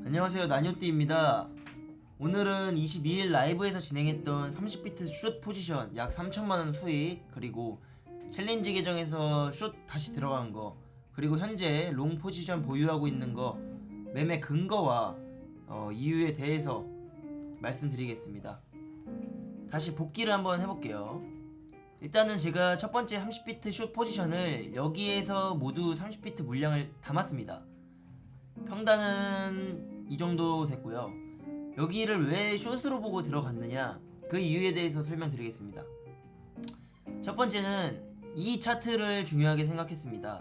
안녕하세요, 나뇨띠입니다. 오늘은 22일 라이브에서 진행했던 30비트 숏 포지션 약 3천만원 수익, 그리고 챌린지 계정에서 숏 다시 들어간 거, 그리고 현재 롱 포지션 보유하고 있는 거 매매 근거와 이유에 대해서 말씀드리겠습니다. 다시 복기를 한번 해볼게요. 일단은 제가 첫 번째 30비트 숏 포지션을 여기에서 모두 30비트 물량을 담았습니다. 평단은 이 정도 됐고요. 여기를 왜 숏으로 보고 들어갔느냐, 그 이유에 대해서 설명드리겠습니다. 첫 번째는 이 차트를 중요하게 생각했습니다.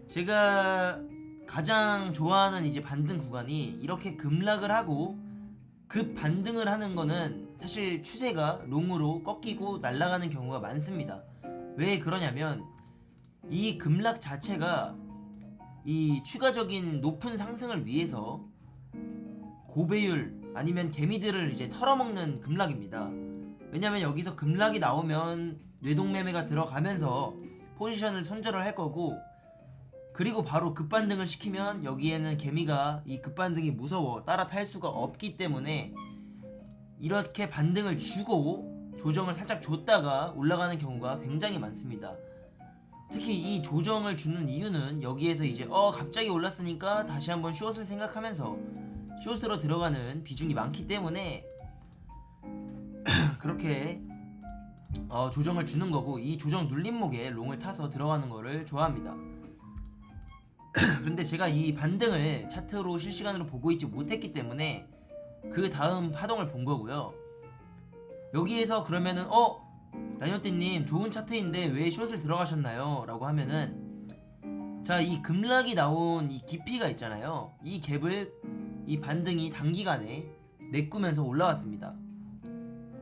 제가 가장 좋아하는 이제 반등 구간이 이렇게 급락을 하고 급 반등을 하는 거는 사실 추세가 롱으로 꺾이고 날아가는 경우가 많습니다. 왜 그러냐면 이 급락 자체가 이 추가적인 높은 상승을 위해서 고배율 아니면 개미들을 이제 털어먹는 급락입니다. 왜냐면 여기서 급락이 나오면 뇌동매매가 들어가면서 포지션을 손절을 할 거고, 그리고 바로 급반등을 시키면 여기에는 개미가 이 급반등이 무서워 따라 탈 수가 없기 때문에 이렇게 반등을 주고 조정을 살짝 줬다가 올라가는 경우가 굉장히 많습니다. 특히 이 조정을 주는 이유는 여기에서 이제 갑자기 올랐으니까 다시 한번 숏을 생각하면서 숏으로 들어가는 비중이 많기 때문에 그렇게 조정을 주는 거고, 이 조정 눌림목에 롱을 타서 들어가는 거를 좋아합니다. 그런데 제가 이 반등을 차트로 실시간으로 보고 있지 못했기 때문에 그 다음 파동을 본 거고요. 여기에서 그러면은 나뇨띠님 좋은 차트인데 왜 숏을 들어가셨나요? 라고 하면은, 자, 이 급락이 나온 이 깊이가 있잖아요. 이 갭을 이 반등이 단기간에 메꾸면서 올라왔습니다.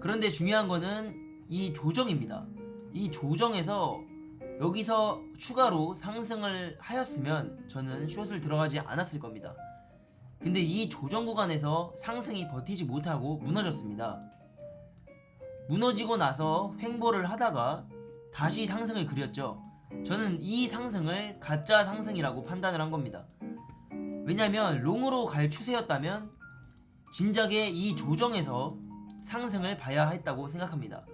그런데 중요한 거는 이 조정입니다. 이 조정에서 여기서 추가로 상승을 하였으면 저는 숏을 들어가지 않았을 겁니다. 근데 이 조정 구간에서 상승이 버티지 못하고 무너졌습니다. 무너지고 나서 횡보를 하다가 다시 상승을 그렸죠. 저는 이 상승을 가짜 상승이라고 판단을 한 겁니다. 왜냐면 롱으로 갈 추세였다면 진작에 이 조정에서 상승을 봐야 했다고 생각합니다.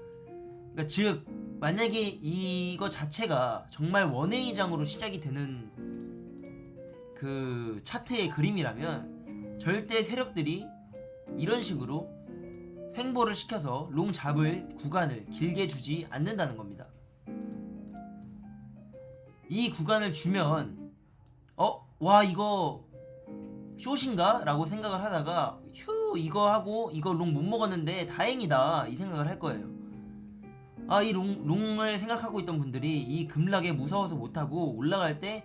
그러니까 즉 만약에 이거 자체가 정말 원웨이장으로 시작이 되는 그 차트의 그림이라면 절대 세력들이 이런 식으로 횡보를 시켜서 롱 잡을 구간을 길게 주지 않는다는 겁니다. 이 구간을 주면 와 이거 숏인가? 라고 생각을 하다가 이거 하고 이거 롱 못 먹었는데 다행이다 이 생각을 할 거예요. 이 롱을 생각하고 있던 분들이 이 급락에 무서워서 못하고 올라갈 때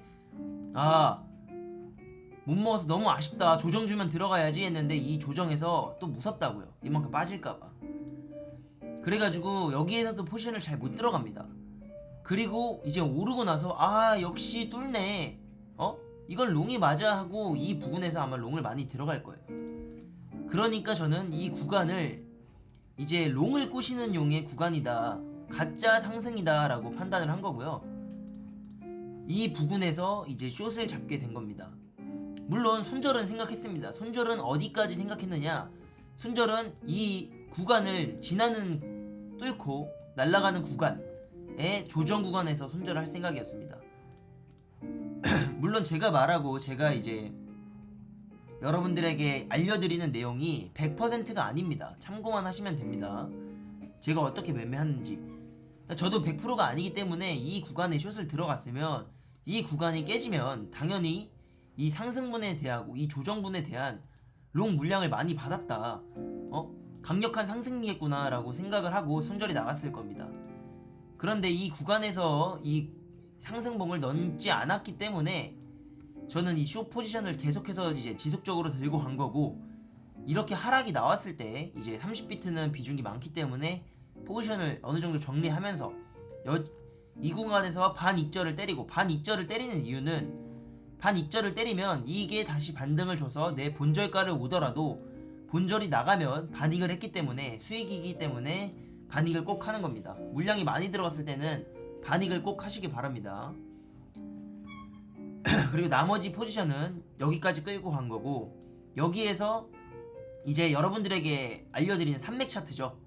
못 먹어서 너무 아쉽다, 조정 주면 들어가야지 했는데 이 조정에서 또 무섭다고요. 이만큼 빠질까봐. 그래가지고 여기에서도 포지션을 잘 못 들어갑니다. 그리고 이제 오르고 나서 역시 뚫네, 이건 롱이 맞아 하고 이 부분에서 아마 롱을 많이 들어갈 거예요. 그러니까 저는 이 구간을 이제 롱을 꼬시는 용의 구간이다, 가짜 상승이다 라고 판단을 한 거고요. 이 부분에서 이제 숏을 잡게 된 겁니다. 물론 손절은 생각했습니다. 손절은 어디까지 생각했느냐, 손절은 이 구간을 지나는 뚫고 날아가는 구간의 조정 구간에서 손절을 할 생각이었습니다. 물론 제가 말하고 제가 이제 여러분들에게 알려드리는 내용이 100%가 아닙니다. 참고만 하시면 됩니다. 제가 어떻게 매매하는지. 저도 100%가 아니기 때문에 이 구간에 숏을 들어갔으면 이 구간이 깨지면 당연히 이 상승분에 대하고 이 조정분에 대한 롱 물량을 많이 받았다, 강력한 상승이겠구나 라고 생각을 하고 손절이 나갔을 겁니다. 그런데 이 구간에서 이 상승봉을 넘지 않았기 때문에 저는 이 숏 포지션을 계속해서 이제 지속적으로 들고 간 거고, 이렇게 하락이 나왔을 때 이제 30비트는 비중이 많기 때문에 포지션을 어느 정도 정리하면서 이 구간에서 반익절을 때리고, 반익절을 때리는 이유는 반익절을 때리면 이게 다시 반등을 줘서 내 본절가를 오더라도 본절이 나가면 반익을 했기 때문에 수익이기 때문에 반익을 꼭 하는 겁니다. 물량이 많이 들어갔을 때는 반익을 꼭 하시기 바랍니다. 그리고 나머지 포지션은 여기까지 끌고 간 거고, 여기에서 이제 여러분들에게 알려드리는 산맥 차트죠.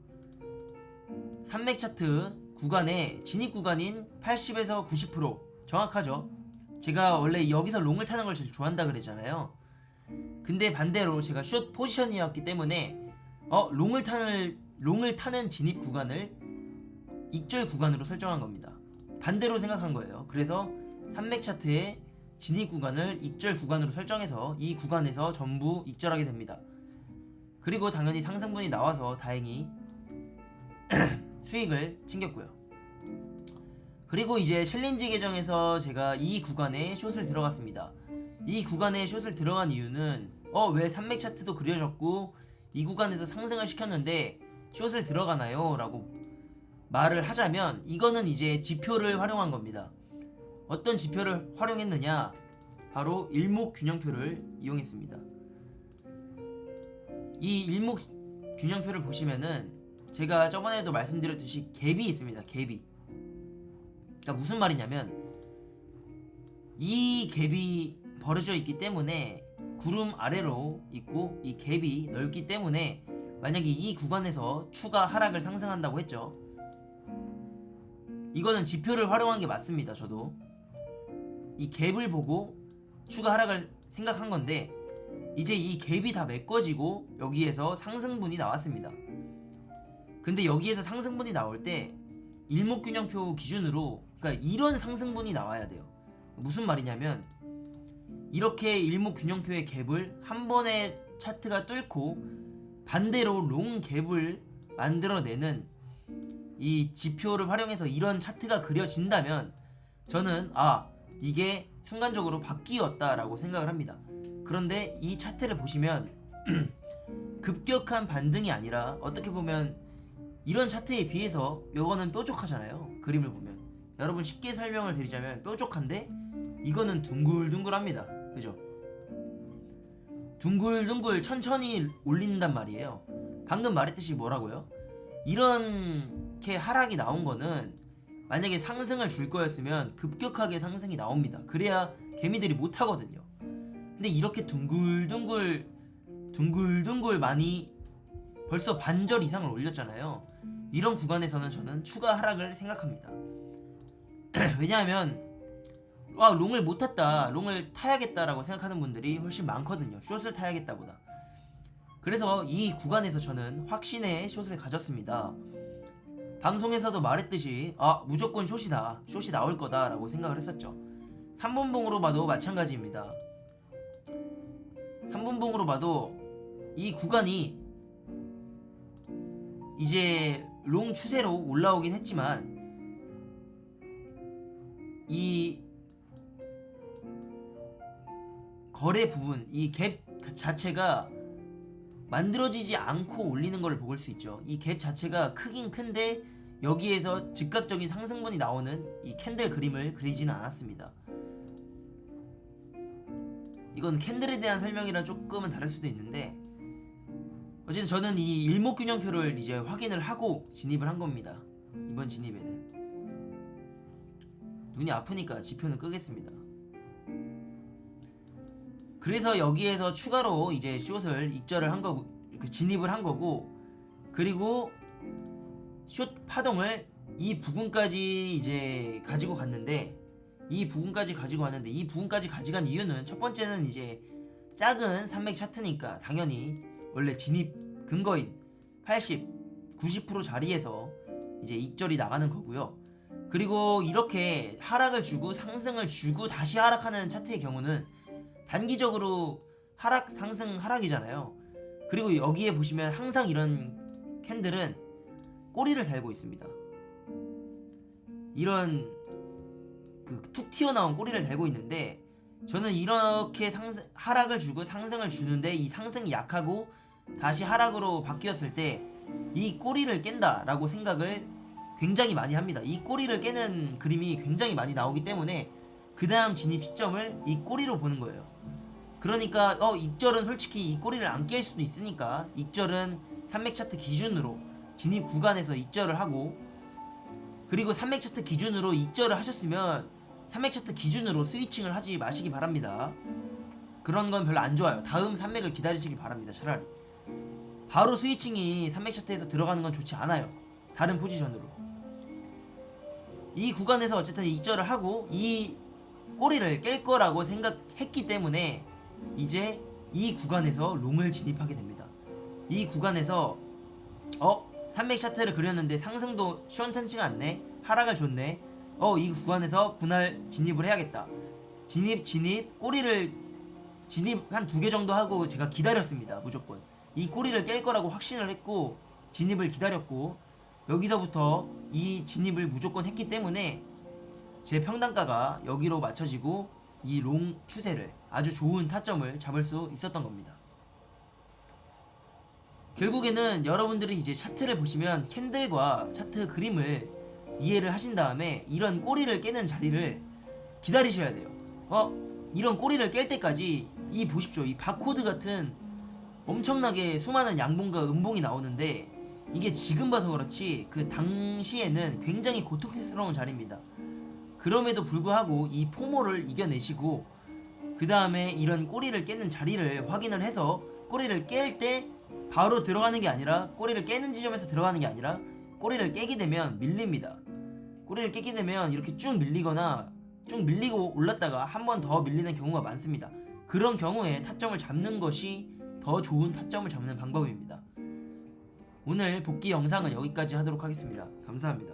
산맥 차트 구간의 진입 구간인 80에서 90% 정확하죠. 제가 원래 여기서 롱을 타는 걸 제일 좋아한다 그랬잖아요. 근데 반대로 제가 숏 포지션이었기 때문에 롱을 타는 진입 구간을 익절 구간으로 설정한 겁니다. 반대로 생각한 거예요. 그래서 산맥 차트의 진입 구간을 익절 구간으로 설정해서 이 구간에서 전부 익절하게 됩니다. 그리고 당연히 상승분이 나와서 다행히 수익을 챙겼고요. 그리고 이제 챌린지 계정에서 제가 이 구간에 숏을 들어갔습니다. 이 구간에 숏을 들어간 이유는 왜 산맥 차트도 그려졌고 이 구간에서 상승을 시켰는데 숏을 들어가나요? 라고 말을 하자면 이거는 이제 지표를 활용한 겁니다. 어떤 지표를 활용했느냐? 바로 일목균형표를 이용했습니다. 이 일목균형표를 보시면은 제가 저번에도 말씀드렸듯이 갭이 있습니다. 갭이. 그러니까 무슨 말이냐면 이 갭이 벌어져 있기 때문에 구름 아래로 있고 이 갭이 넓기 때문에 만약에 이 구간에서 추가 하락을 상승한다고 했죠. 이거는 지표를 활용한 게 맞습니다. 저도 이 갭을 보고 추가 하락을 생각한 건데 이제 이 갭이 다 메꿔지고 여기에서 상승분이 나왔습니다. 근데 여기에서 상승분이 나올 때 일목균형표 기준으로 그러니까 이런 상승분이 나와야 돼요. 무슨 말이냐면 이렇게 일목균형표의 갭을 한 번에 차트가 뚫고 반대로 롱 갭을 만들어내는 이 지표를 활용해서 이런 차트가 그려진다면 저는 이게 순간적으로 바뀌었다라고 생각을 합니다. 그런데 이 차트를 보시면 급격한 반등이 아니라 어떻게 보면 이런 차트에 비해서 요거는 뾰족하잖아요. 그림을 보면 여러분 쉽게 설명을 드리자면 뾰족한데 이거는 둥글둥글합니다. 그죠? 둥글둥글 천천히 올린단 말이에요. 방금 말했듯이 뭐라고요? 이렇게 하락이 나온 거는 만약에 상승을 줄 거였으면 급격하게 상승이 나옵니다. 그래야 개미들이 못 하거든요. 근데 이렇게 둥글둥글 많이 벌써 반절 이상을 올렸잖아요. 이런 구간에서는 저는 추가 하락을 생각합니다. 왜냐하면 롱을 못 탔다, 롱을 타야겠다라고 생각하는 분들이 훨씬 많거든요. 숏을 타야겠다보다. 그래서 이 구간에서 저는 확신의 숏을 가졌습니다. 방송에서도 말했듯이 무조건 숏이다, 숏이 나올 거다 라고 생각을 했었죠. 3분봉으로 봐도 마찬가지입니다. 3분봉으로 봐도 이 구간이 이제 롱 추세로 올라오긴 했지만 이 거래 부분, 이 갭 자체가 만들어지지 않고 올리는 걸 볼 수 있죠. 이 갭 자체가 크긴 큰데 여기에서 즉각적인 상승분이 나오는 이 캔들 그림을 그리지는 않았습니다. 이건 캔들에 대한 설명이랑 조금은 다를 수도 있는데 어쨌든 저는 이 일목균형표를 이제 확인을 하고 진입을 한 겁니다. 이번 진입에는 눈이 아프니까 지표는 끄겠습니다. 그래서 여기에서 추가로 이제 숏을 익절을 한 거고, 진입을 한 거고, 그리고 숏 파동을 이 부분까지 이제 가지고 갔는데, 이 부분까지 가져간 이유는 첫 번째는 이제 작은 산맥 차트니까 당연히 원래 진입 근거인 80, 90% 자리에서 이제 익절이 나가는 거고요. 그리고 이렇게 하락을 주고 상승을 주고 다시 하락하는 차트의 경우는 단기적으로 하락 상승 하락이잖아요. 그리고 여기에 보시면 항상 이런 캔들은 꼬리를 달고 있습니다. 이런 그 툭 튀어나온 꼬리를 달고 있는데 저는 이렇게 하락을 주고 상승을 주는데 이 상승이 약하고 다시 하락으로 바뀌었을 때 이 꼬리를 깬다 라고 생각을 굉장히 많이 합니다. 이 꼬리를 깨는 그림이 굉장히 많이 나오기 때문에 그 다음 진입 시점을 이 꼬리로 보는 거예요. 그러니까 익절은 솔직히 이 꼬리를 안 깰 수도 있으니까 익절은 산맥 차트 기준으로 진입 구간에서 익절을 하고, 그리고 산맥 차트 기준으로 익절을 하셨으면 산맥 차트 기준으로 스위칭을 하지 마시기 바랍니다. 그런 건 별로 안 좋아요. 다음 산맥을 기다리시길 바랍니다. 차라리 바로 스위칭이 산맥 샤트에서 들어가는 건 좋지 않아요. 다른 포지션으로 이 구간에서 어쨌든 익절을 하고 이 꼬리를 깰 거라고 생각했기 때문에 이제 이 구간에서 롱을 진입하게 됩니다. 이 구간에서 산맥 샤트를 그렸는데 상승도 시원찮지가 않네, 하락을 줬네, 이 구간에서 분할 진입을 해야겠다. 진입 꼬리를 진입 한 2개 정도 하고 제가 기다렸습니다. 무조건 이 꼬리를 깰 거라고 확신을 했고 진입을 기다렸고, 여기서부터 이 진입을 무조건 했기 때문에 제 평단가가 여기로 맞춰지고 이 롱 추세를 아주 좋은 타점을 잡을 수 있었던 겁니다. 결국에는 여러분들이 이제 차트를 보시면 캔들과 차트 그림을 이해를 하신 다음에 이런 꼬리를 깨는 자리를 기다리셔야 돼요. 이런 꼬리를 깰 때까지 이 보십시오. 이 바코드 같은 엄청나게 수많은 양봉과 음봉이 나오는데 이게 지금 봐서 그렇지 그 당시에는 굉장히 고통스러운 자리입니다. 그럼에도 불구하고 이 포모를 이겨내시고 그 다음에 이런 꼬리를 깨는 자리를 확인을 해서 꼬리를 깰 때 바로 들어가는 게 아니라, 꼬리를 깨는 지점에서 들어가는 게 아니라 꼬리를 깨게 되면 밀립니다. 꼬리를 깨게 되면 이렇게 쭉 밀리거나 쭉 밀리고 올랐다가 한 번 더 밀리는 경우가 많습니다. 그런 경우에 타점을 잡는 것이 더 좋은 타점을 잡는 방법입니다. 오늘 복귀 영상은 여기까지 하도록 하겠습니다. 감사합니다.